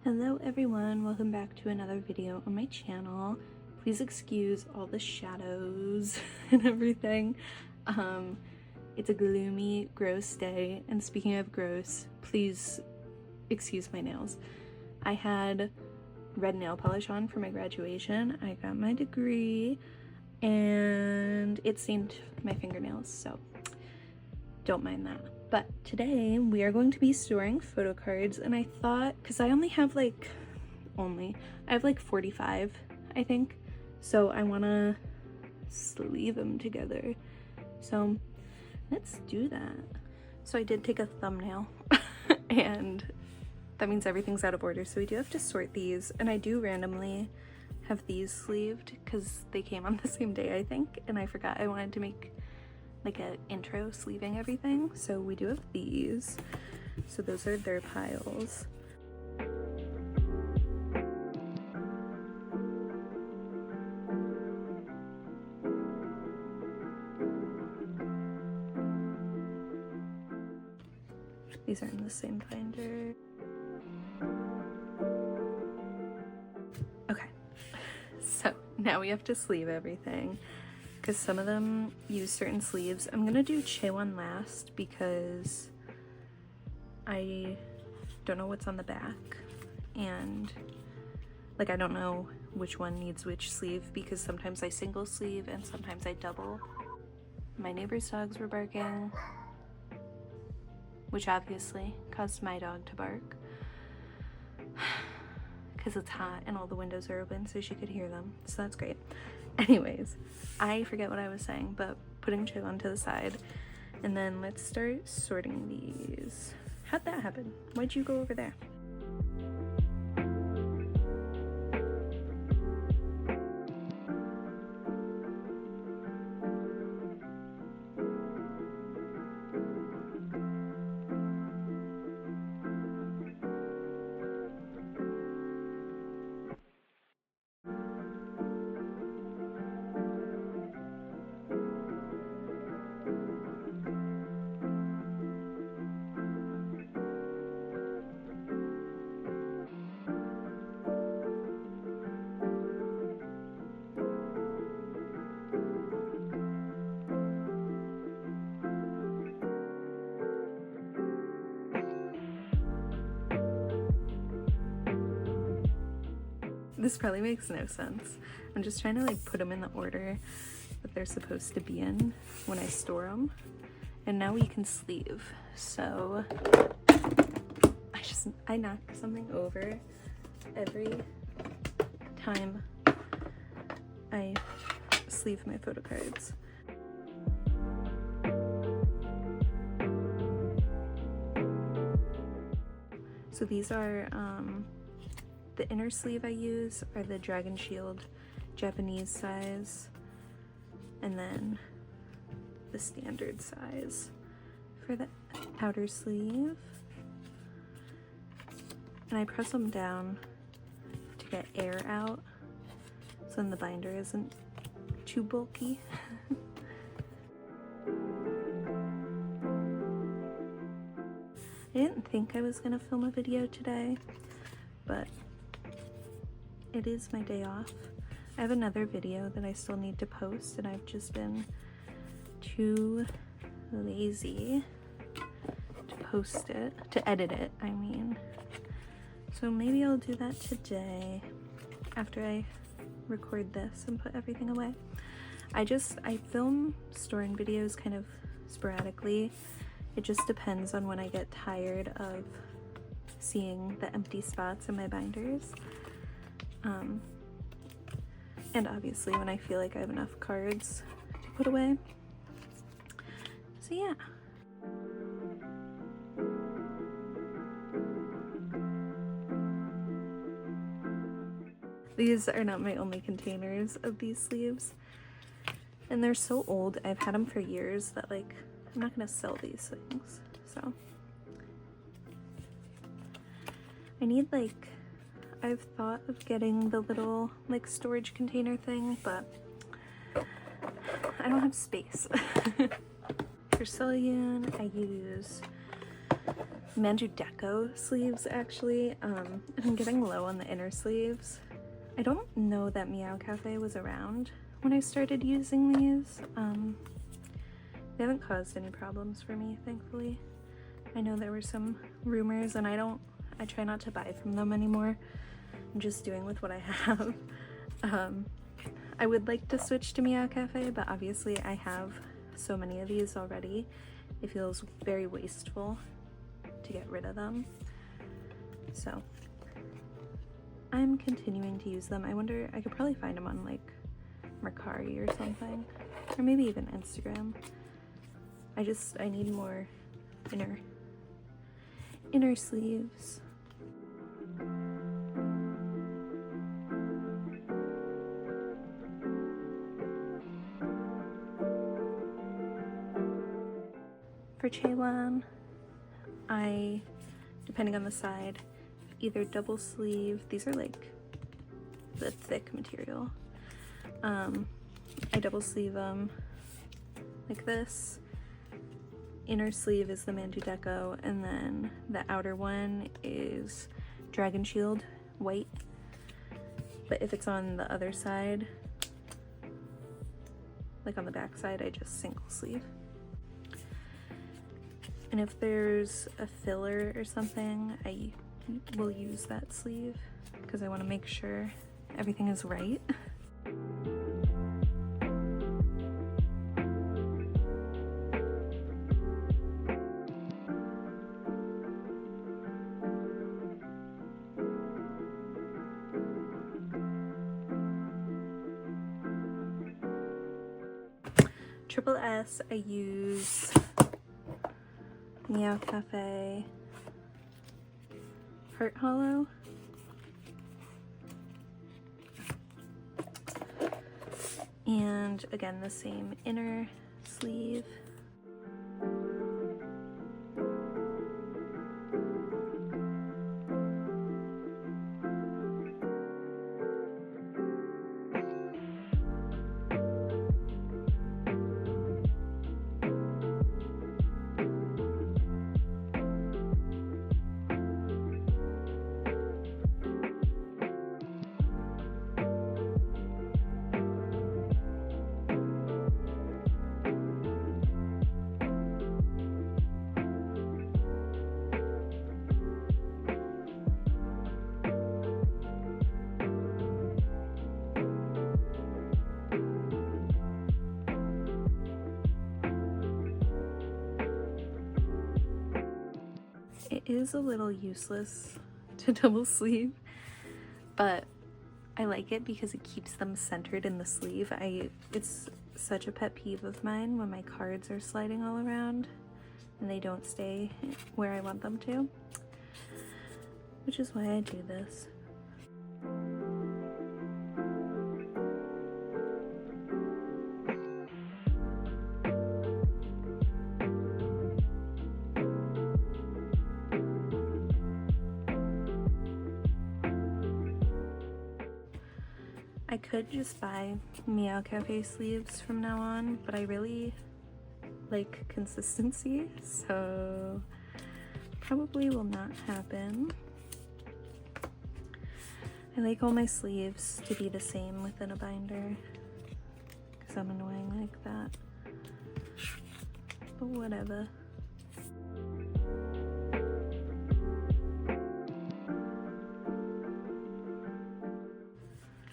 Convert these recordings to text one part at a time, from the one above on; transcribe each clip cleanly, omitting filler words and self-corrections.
Hello everyone, welcome back to another video on my channel. Please excuse all the shadows and everything. It's a gloomy, gross day, and speaking of gross, please excuse my nails. I had red nail polish on for my graduation. I got my degree and it stained my fingernails, so don't mind that. But today we are going to be storing photo cards, and I thought, because I have like 45, I think, so I want to sleeve them together. So let's do that. So I did take a thumbnail and that means everything's out of order, so we do have to sort these, and I do randomly have these sleeved because they came on the same day, I think, and I forgot I wanted to make like an intro sleeving everything. So we do have these, so those are their piles. These are in the same binder. Okay, so now we have to sleeve everything because some of them use certain sleeves. I'm gonna do Chwan last because I don't know what's on the back, and like I don't know which one needs which sleeve because sometimes I single sleeve and sometimes I double. My neighbor's dogs were barking, which obviously caused my dog to bark because it's hot and all the windows are open so she could hear them, so that's great. Anyways, I forget what I was saying, but putting Chwan to the side, and then let's start sorting these. How'd that happen? Why'd you go over there? This probably makes no sense. I'm just trying to like put them in the order that they're supposed to be in when I store them. And now we can sleeve. So I knock something over every time I sleeve my photo cards. So these are the inner sleeve I use are the Dragon Shield Japanese size, and then the standard size for the outer sleeve. And I press them down to get air out so then the binder isn't too bulky. I didn't think I was gonna film a video today, but it is my day off. I have another video that I still need to post, and I've just been too lazy to post it, to edit it, I mean. So maybe I'll do that today after I record this and put everything away. I film storing videos kind of sporadically. It just depends on when I get tired of seeing the empty spots in my binders. And obviously when I feel like I have enough cards to put away. So yeah. These are not my only containers of these sleeves. And they're so old, I've had them for years, that like, I'm not gonna sell these things, so. I need like, I've thought of getting the little like storage container thing, but I don't have space. For Silon, I use Deco sleeves actually. I'm getting low on the inner sleeves. I don't know that Meow Cafe was around when I started using these. They haven't caused any problems for me, thankfully. I know there were some rumors, and I try not to buy from them anymore. I'm just doing with what I have. I would like to switch to Meow Cafe, but obviously I have so many of these already. It feels very wasteful to get rid of them. So I'm continuing to use them. I wonder, I could probably find them on like Mercari or something, or maybe even Instagram. I need more inner sleeves. For Chwan, depending on the side, either double sleeve, these are like the thick material. I double sleeve them like this. Inner sleeve is the Manju Deco, and then the outer one is Dragon Shield white. But if it's on the other side, like on the back side, I just single sleeve. And if there's a filler or something, I will use that sleeve because I want to make sure everything is right. Triple S, I use Meow Cafe Heart Hollow. And again, the same inner sleeve. It is a little useless to double sleeve, but I like it because it keeps them centered in the sleeve. It's such a pet peeve of mine when my cards are sliding all around and they don't stay where I want them to, which is why I do this. I could just buy Meow Cafe sleeves from now on, but I really like consistency, so probably will not happen. I like all my sleeves to be the same within a binder because I'm annoying like that, but whatever.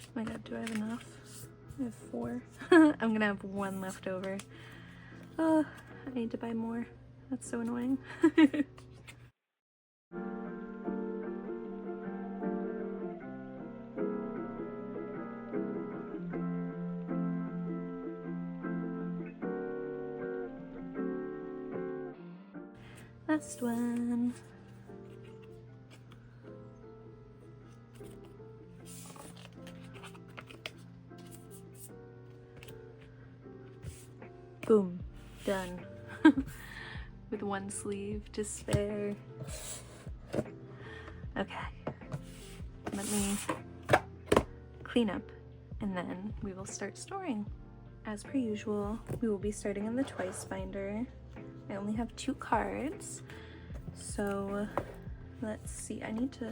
Oh my god, do I have enough? I have 4. I'm gonna have 1 left over. Oh, I need to buy more. That's so annoying. Last one. Boom, done. With 1 sleeve to spare. Okay, let me clean up and then we will start storing. As per usual, we will be starting in the twice binder. I only have 2 cards. So let's see, I need to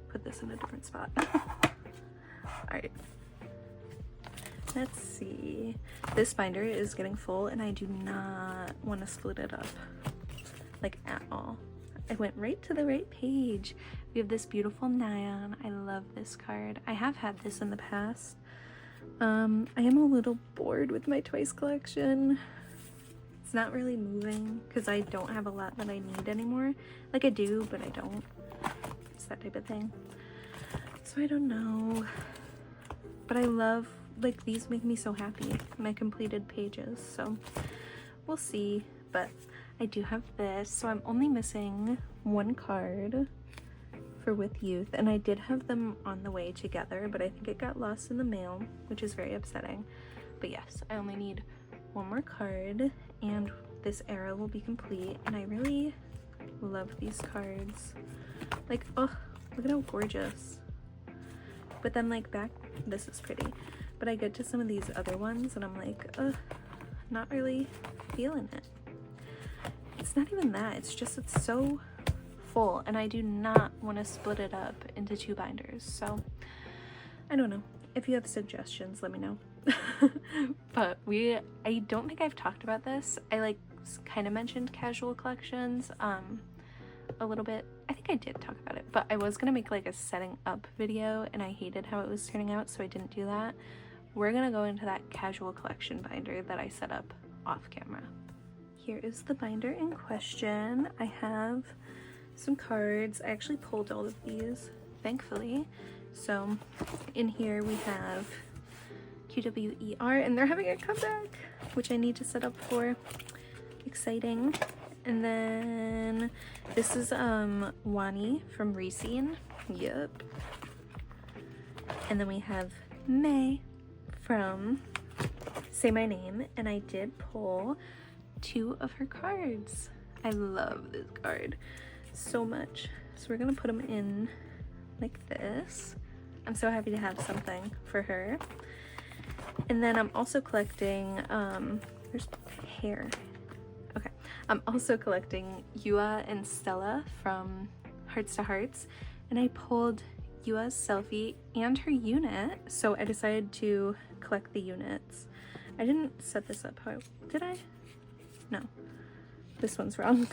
put this in a different spot. All right, let's see. This binder is getting full and I do not want to split it up, like, at all. I went right to the right page. We have this beautiful Nyan. I love this card. I have had this in the past. I am a little bored with my Twice collection. It's not really moving because I don't have a lot that I need anymore. Like, I do, but I don't. It's that type of thing. So I don't know. But I love, like, these make me so happy, my completed pages. So we'll see. But I do have this, so I'm only missing one card for With Youth, and I did have them on the way together, but I think it got lost in the mail, which is very upsetting. But yes, I only need one more card and this era will be complete. And I really love these cards. Like, oh, look at how gorgeous. But then, like, back, this is pretty, but I get to some of these other ones and I'm like, not really feeling it. It's not even that, it's just, it's so full and I do not want to split it up into two binders. So I don't know, if you have suggestions, let me know. But I don't think I've talked about this. I like kind of mentioned casual collections a little bit. I think I did talk about it, but I was gonna make like a setting up video and I hated how it was turning out, so I didn't do that. We're gonna go into that casual collection binder that I set up off camera. Here is the binder in question. I have some cards. I actually pulled all of these, thankfully. So in here we have QWER, and they're having a comeback, which I need to set up for. Exciting. And then this is Wani from Reseen. Yep. And then we have May from Say My Name, and I did pull two of her cards. I love this card so much. So we're gonna put them in like this. I'm so happy to have something for her. And then I'm also collecting, there's hair. Okay. I'm also collecting Yua and Stella from Hearts to Hearts. And I pulled Yua's selfie and her unit. So I decided to collect the units. I didn't set this up. How did I? No, this one's wrong.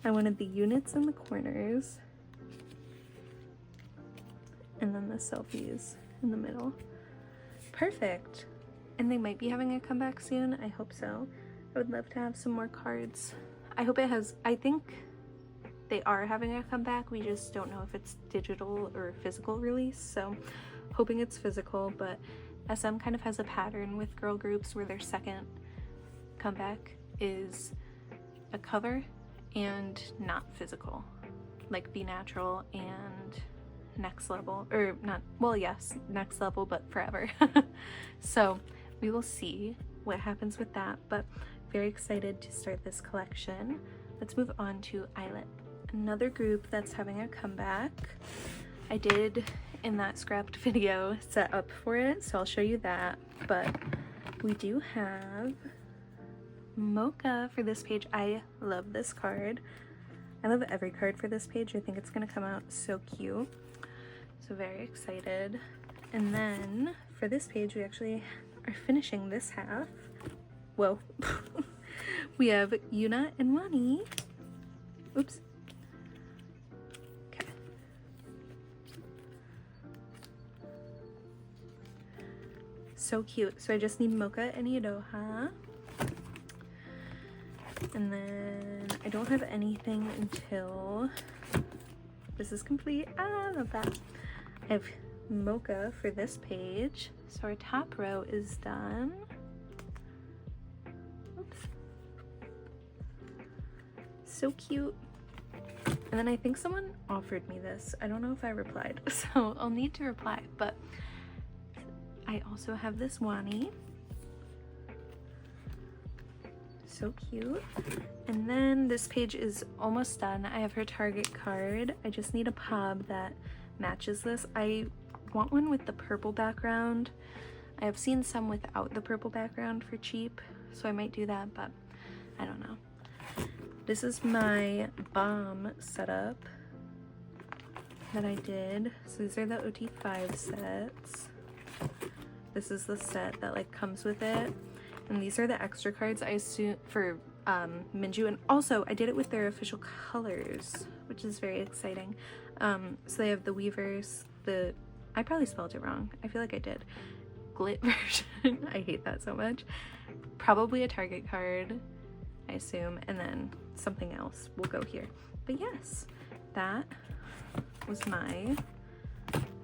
I wanted the units in the corners and then the selfies in the middle. Perfect. And they might be having a comeback soon. I hope so. I would love to have some more cards. I hope it has, I think they are having a comeback. We just don't know if it's digital or physical release. So hoping it's physical, but SM kind of has a pattern with girl groups where their second comeback is a cover and not physical, like Be Natural and Next Level, or not, well, yes, Next Level, but Forever. So we will see what happens with that, but very excited to start this collection. Let's move on to illit, another group that's having a comeback. I did in that scrapped video set up for it, so I'll show you that, but we do have Mocha for this page. I love this card. I love every card for this page. I think it's gonna come out so cute. So very excited. And then for this page, we actually are finishing this half. Whoa. We have Yuna and Wani. Oops. Okay. So cute. So I just need Mocha and Yodoha. And then I don't have anything until this is complete. Ah, I love that. I have Mocha for this page. So our top row is done. Oops. So cute. And then I think someone offered me this. I don't know if I replied, so I'll need to reply. But I also have this Wani. So cute. And then this page is almost done. I have her Target card. I just need a pub that matches this. I want one with the purple background. I have seen some without the purple background for cheap, so I might do that, but I don't know. This is my bomb setup that I did. So these are the OT5 sets. This is the set that like comes with it. And these are the extra cards I assume for Minju. And also I did it with their official colors, which is very exciting. So they have the Weavers, I probably spelled it wrong. I feel like I did. Glit version. I hate that so much. Probably a Target card, I assume, and then something else will go here. But yes, that was my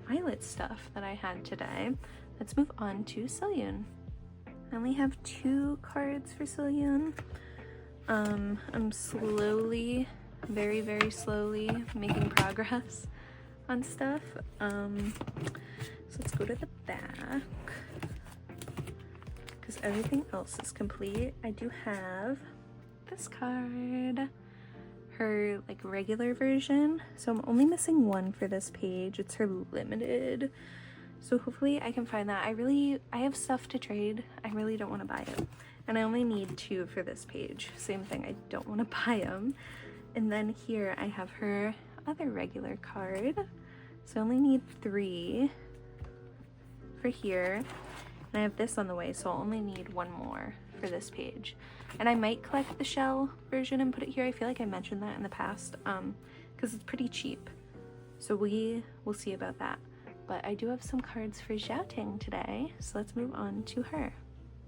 Violet stuff that I had today. Let's move on to Silon. I only have 2 cards for Silon. I'm slowly, very, very slowly making progress on stuff. So let's go to the back because everything else is complete. I do have this card, her like regular version, so I'm only missing 1 for this page. It's her limited, so hopefully I can find that. I have stuff to trade. I really don't want to buy it, and I only need 2 for this page. Same thing, I don't want to buy them. And then here I have her other regular card, so I only need 3 for here, and I have this on the way, so I'll only need 1 more for this page. And I might collect the shell version and put it here. I feel like I mentioned that in the past, because it's pretty cheap, so we will see about that. But I do have some cards for Xiaoting today, so let's move on to her.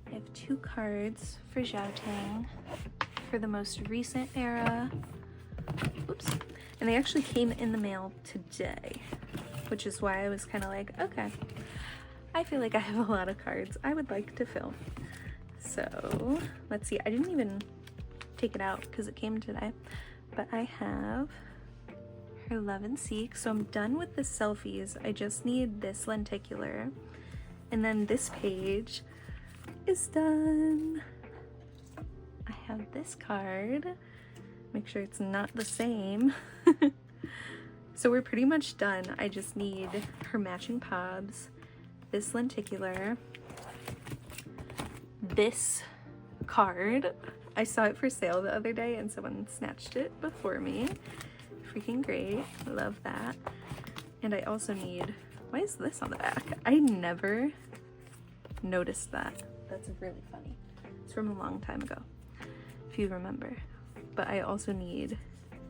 I have 2 cards for Xiaoting for the most recent era. Oops. And they actually came in the mail today, which is why I was kind of like, okay, I feel like I have a lot of cards I would like to film. So let's see, I didn't even take it out because it came today, but I have her Love and Seek. So I'm done with the selfies. I just need this lenticular, and then this page is done. I have this card. Make sure it's not the same. So we're pretty much done. I just need her matching pobs, this lenticular, this card. I saw it for sale the other day and someone snatched it before me. Freaking great. Love that. And I also need, why is this on the back? I never noticed that. That's really funny. It's from a long time ago, if you remember. But I also need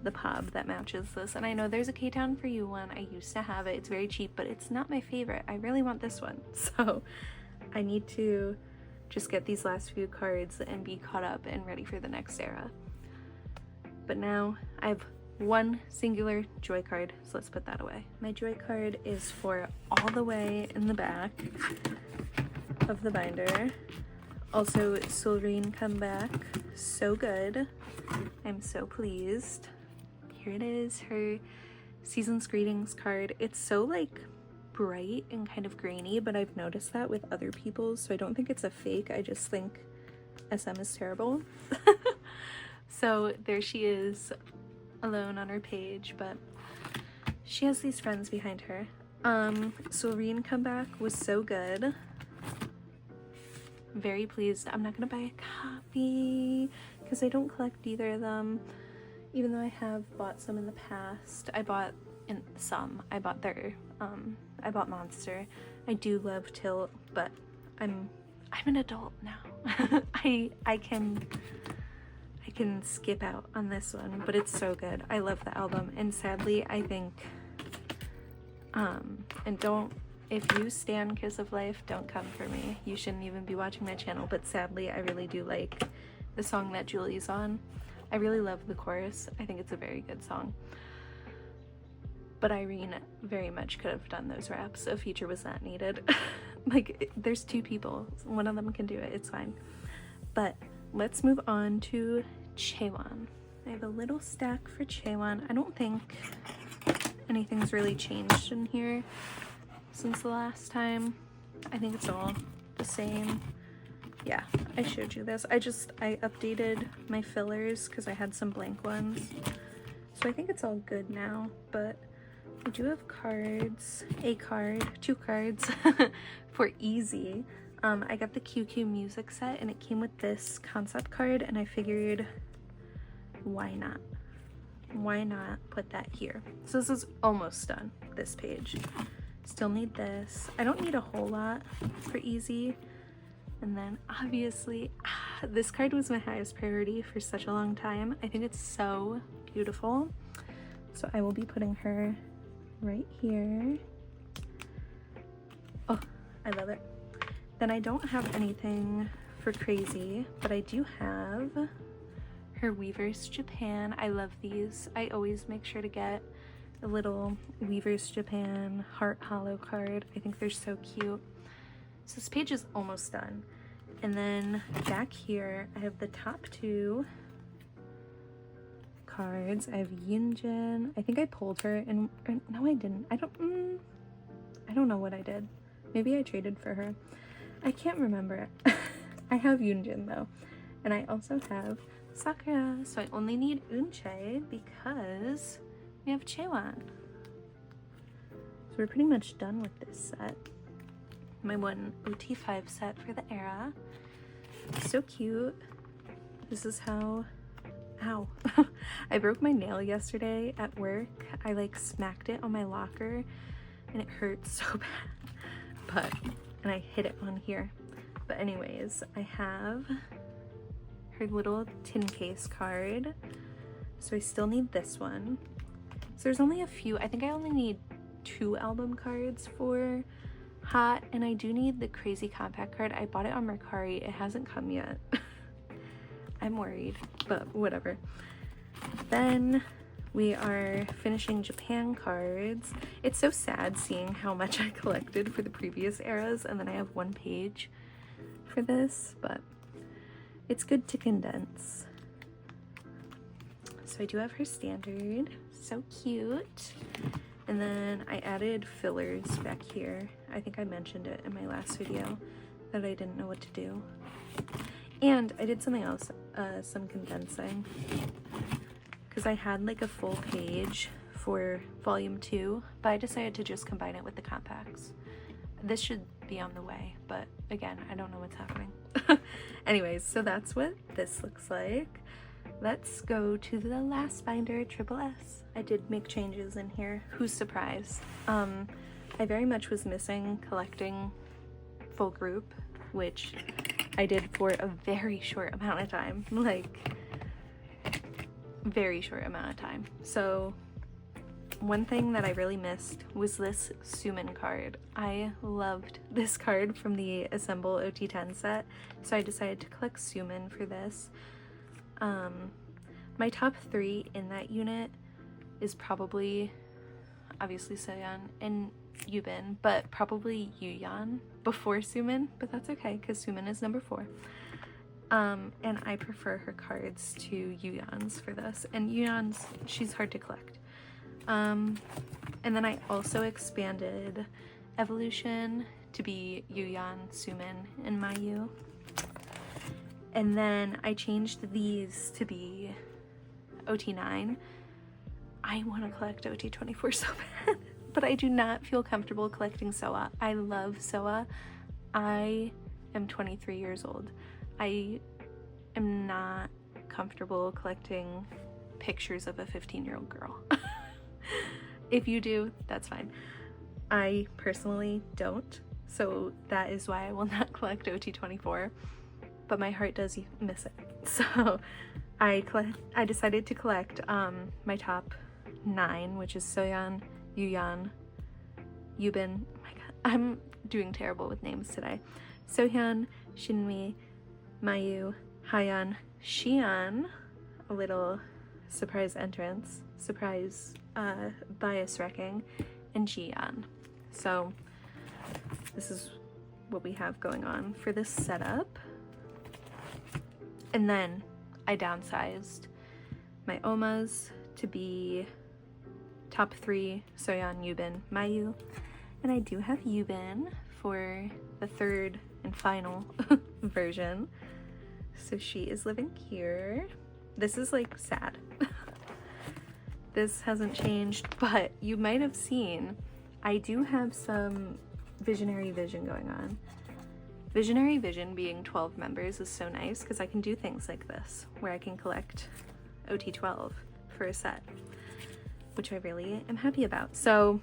the pob that matches this, and I know there's a K-Town for You one. I used to have it. It's very cheap, but it's not my favorite. I really want this one, so I need to just get these last few cards and be caught up and ready for the next era. But now I have 1 singular joy card, so let's put that away. My joy card is for all the way in the back of the binder. Also, Silrine come back, so good. I'm so pleased. Here it is, her Season's Greetings card. It's so like bright and kind of grainy, but I've noticed that with other people's, so I don't think it's a fake. I just think SM is terrible. So there she is, alone on her page, but she has these friends behind her. Silrine comeback was so good. Very pleased. I'm not gonna buy a copy because I don't collect either of them, even though I have bought some in the past. I bought their I bought Monster. I do love Tilt, but I'm an adult now. I can skip out on this one, but it's so good. I love the album, and sadly I think if you stan Kiss of Life, don't come for me. You shouldn't even be watching my channel, but sadly I really do like the song that Julie's on. I really love the chorus. I think it's a very good song. But Irene very much could have done those raps if feature was not needed. Like, there's 2 people. One of them can do it. It's fine. But let's move on to Chwan. I have a little stack for Chwan. I don't think anything's really changed in here since the last time. I think it's all the same. Yeah, I showed you this. I updated my fillers because I had some blank ones. So I think it's all good now, but I do have cards, 2 cards for Easy. I got the QQ music set and it came with this concept card, and I figured why not? Why not put that here? So this is almost done, this page. Still need this. I don't need a whole lot for easy. And then obviously, this card was my highest priority for such a long time. I think it's so beautiful. So I will be putting her right here. Oh, I love it. Then I don't have anything for crazy, but I do have her Weavers Japan. I love these. I always make sure to get a little Weavers Japan heart hollow card. I think they're so cute. So this page is almost done. And then back here, I have the top two cards. I have Yunjin. I think I pulled her and no, I didn't. I don't know what I did. Maybe I traded for her. I can't remember it. I have Yunjin though. And I also have Sakura. So I only need Unche because we have Chwan. So we're pretty much done with this set. My one OT5 set for the era. So cute. This is how, ow. I broke my nail yesterday at work. I like smacked it on my locker and it hurt so bad. And I hit it on here. But anyways, I have her little tin case card. So I still need this one. So there's only a few. I think I only need 2 album cards for Hot, and I do need the crazy compact card. I bought it on Mercari. It hasn't come yet. I'm worried, but whatever. Then we are finishing Japan cards. It's so sad seeing how much I collected for the previous eras, and then I have 1 page for this, but it's good to condense. So I do have her standard. So cute. And then I added fillers back here. I think I mentioned it in my last video that I didn't know what to do. And I did something else, some condensing. Because I had like a full page for volume 2, but I decided to just combine it with the compacts. This should be on the way, but again, I don't know what's happening. Anyways, so that's what this looks like. Let's go to the last binder, Triple S. I did make changes in here. Who's surprised? I very much was missing collecting full group, which I did for a very short amount of time. Like, very short amount of time. So one thing that I really missed was this Sumin card. I loved this card from the Assemble OT10 set, so I decided to collect Sumin for this. My top 3 in that unit is probably obviously Soyeon and Yubin, but probably Yuyan before Sumin, but that's okay because Sumin is number 4. And I prefer her cards to Yuyan's for this, and Yuyan's, she's hard to collect. And then I also expanded Evolution to be Yuyan, Sumin, and Mayu. And then I changed these to be OT9. I want to collect OT24 so bad, but I do not feel comfortable collecting Soa. I love Soa. I am 23 years old. I am not comfortable collecting pictures of a 15-year-old girl. If you do, that's fine. I personally don't, so that is why I will not collect OT24. But my heart does miss it. So I decided to collect my top 9, which is Soyeon, Yuyan, Yubin. Oh my god, I'm doing terrible with names today. Soyeon, Shinmi, Mayu, Hayan, Xian, a little surprise entrance, surprise bias wrecking, and Jian. So this is what we have going on for this setup. And then I downsized my Omas to be top 3, Soyeon, Yubin, Mayu. And I do have Yubin for the 3rd and final version. So she is living here. This is like sad. This hasn't changed, but you might have seen I do have some Visionary Vision going on. Visionary Vision being 12 members is so nice because I can do things like this where I can collect OT12 for a set, which I really am happy about. So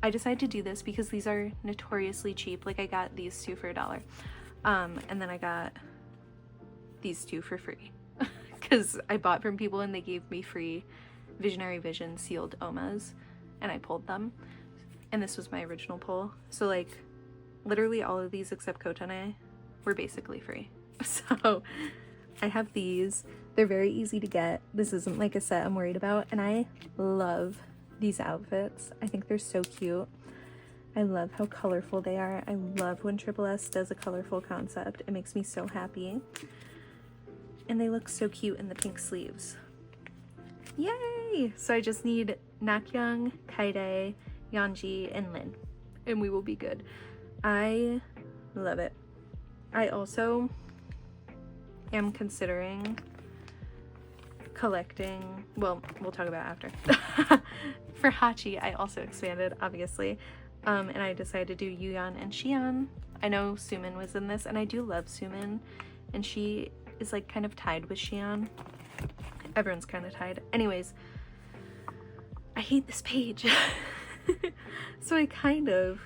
I decided to do this because these are notoriously cheap. Like I got these two for $1. And then I got these two for free because I bought from people and they gave me free Visionary Vision sealed Omas, and I pulled them, and this was my original pull. So like literally all of these except Kotane were basically free. So I have these. They're very easy to get. This isn't like a set I'm worried about, and I love these outfits. I think they're so cute. I love how colorful they are. I love when Triple S does a colorful concept. It makes me so happy. And they look so cute in the pink sleeves. Yay! So I just need Nakyung, Kaide, Yeonji, and Lin, and we will be good. I love it. I also am considering collecting, well, we'll talk about after. For Hachi, I also expanded, obviously. And I decided to do Yuyeon and Xi'an. I know Sumin was in this, and I do love Sumin, and she is like kind of tied with Xi'an. Everyone's kind of tied. Anyways, I hate this page. So I kind of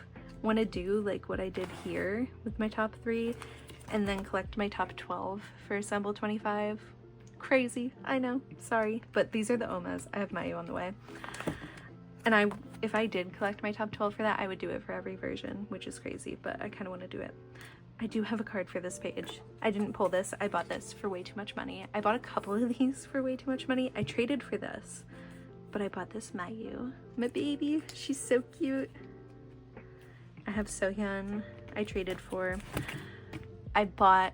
want to do like what I did here with my top 3 and then collect my top 12 for Assemble 25. Crazy, I know, sorry, but these are the Omas. I have Mayu on the way. And if I did collect my top 12 for that, I would do it for every version, which is crazy, but I kind of want to do it. I do have a card for this page. I didn't pull this. I bought this for way too much money. I bought a couple of these for way too much money. I traded for this, but I bought this Mayu. My baby, she's so cute. I have Sohyun I traded for. I bought,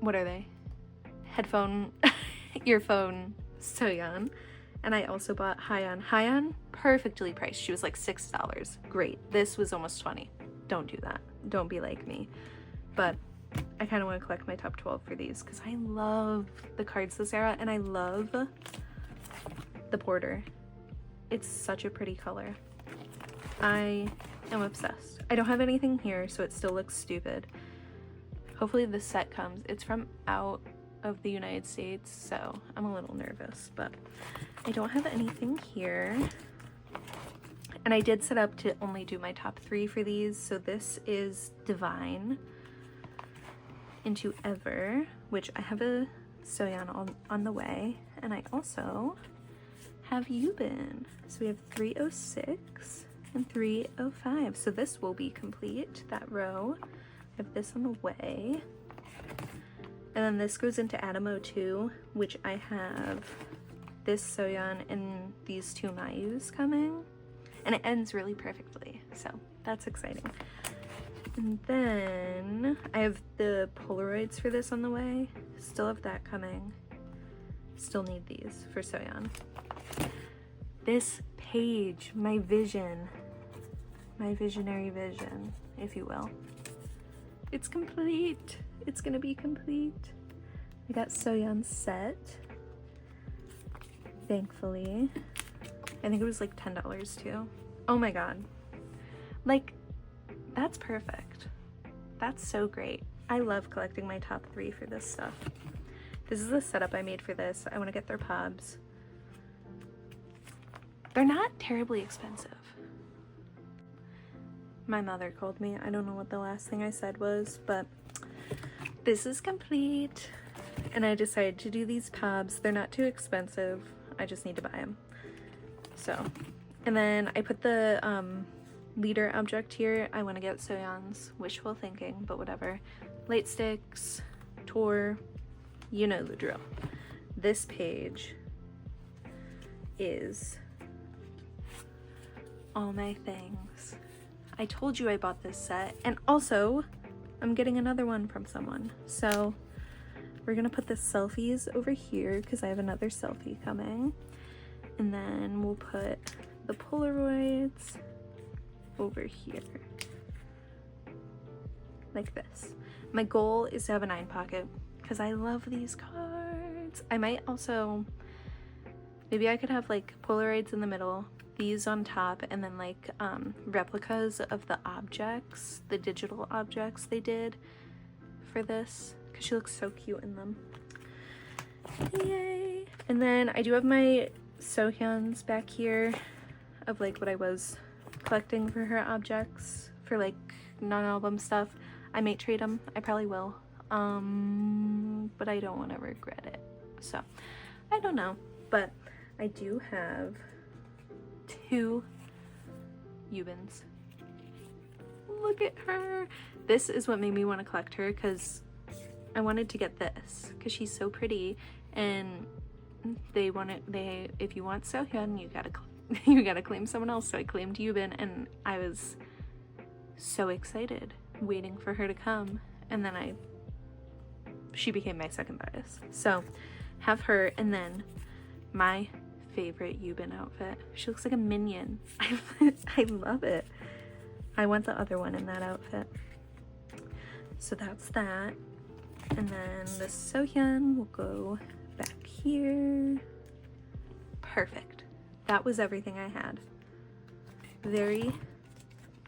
what are they? Headphone, earphone Sohyun. And I also bought Hyeon. Hyeon, perfectly priced. She was like $6. Great. This was almost $20. Don't do that. Don't be like me. But I kind of want to collect my top 12 for these because I love the cards this era, and I love the border. It's such a pretty color. I am obsessed. I don't have anything here, so it still looks stupid. Hopefully this set comes. It's from out of the United States, so I'm a little nervous, but I don't have anything here. And I did set up to only do my top 3 for these. So this is Divine into Ever, which I have a Soyeon on the way. And I also have Yubin. So we have 306 and 305. So this will be complete, that row. I have this on the way. And then this goes into Adamo 2, which I have this Soyeon and these 2 Mayus coming. And it ends really perfectly, so that's exciting. And then I have the Polaroids for this on the way. Still have that coming. Still need these for Soyeon. This page, my vision, my visionary vision, if you will. It's complete. It's gonna be complete. I got Soyeon's set, thankfully. I think it was like $10 too. Oh my god. Like, that's perfect. That's so great. I love collecting my top 3 for this stuff. This is the setup I made for this. I want to get their pubs. They're not terribly expensive. My mother called me. I don't know what the last thing I said was, but this is complete. And I decided to do these pubs. They're not too expensive. I just need to buy them. So, and then I put the leader object here. I want to get Soyeon's wishful thinking, but whatever. Light sticks, tour, you know the drill. This page is all my things. I told you I bought this set, and also I'm getting another one from someone. So we're gonna put the selfies over here because I have another selfie coming. And then we'll put the Polaroids over here, like this. My goal is to have a 9 pocket because I love these cards. I might also, maybe I could have like Polaroids in the middle, these on top, and then like replicas of the objects, the digital objects they did for this, because she looks so cute in them. Yay! And then I do have my Sohyuns back here of like what I was collecting for her objects for like non-album stuff. I may trade them. I probably will. But I don't want to regret it. So I don't know. But I do have 2 Yubins. Look at her. This is what made me want to collect her, because I wanted to get this because she's so pretty, and if you want Sohyun, you gotta claim someone else. So I claimed Yubin, and I was so excited waiting for her to come, and then she became my second bias. So have her, and then my favorite Yubin outfit. She looks like a minion. I love it. I want the other one in that outfit. So that's that. And then the Sohyun will go back here. Perfect. That was everything I had. Very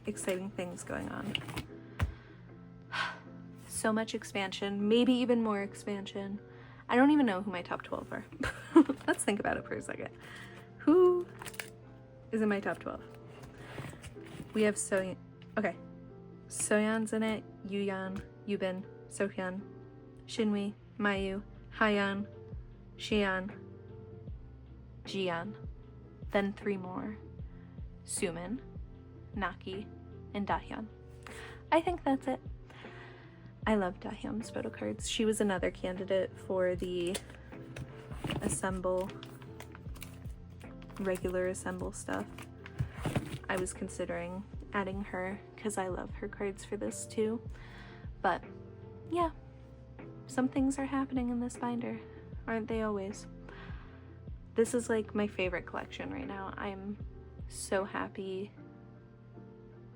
exciting things going on. So much expansion, maybe even more expansion. I don't even know who my top 12 are. Let's think about it for a second. Who is in my top 12? We have Sohyun. Okay. Soyeon's in it. Yuyeon, Yubin, Sohyun, Shinwi, Mayu, Hayeon, Xian, Jian. Then 3 more. Sumin, Naki, and Dahyun. I think that's it. I love Dahyun's photo cards. She was another candidate for the regular assemble stuff. I was considering adding her because I love her cards for this too. But yeah, some things are happening in this binder, aren't they always? This is like my favorite collection right now. I'm so happy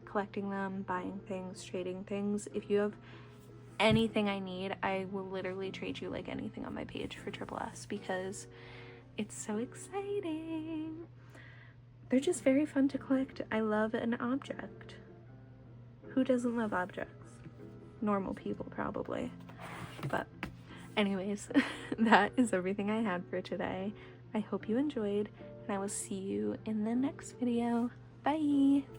collecting them, buying things, trading things. If you have anything I need, I will literally trade you like anything on my page for Triple S because it's so exciting. They're just very fun to collect. I love an object. Who doesn't love objects? Normal people probably. But anyways, that is everything I had for today. I hope you enjoyed, and I will see you in the next video. Bye!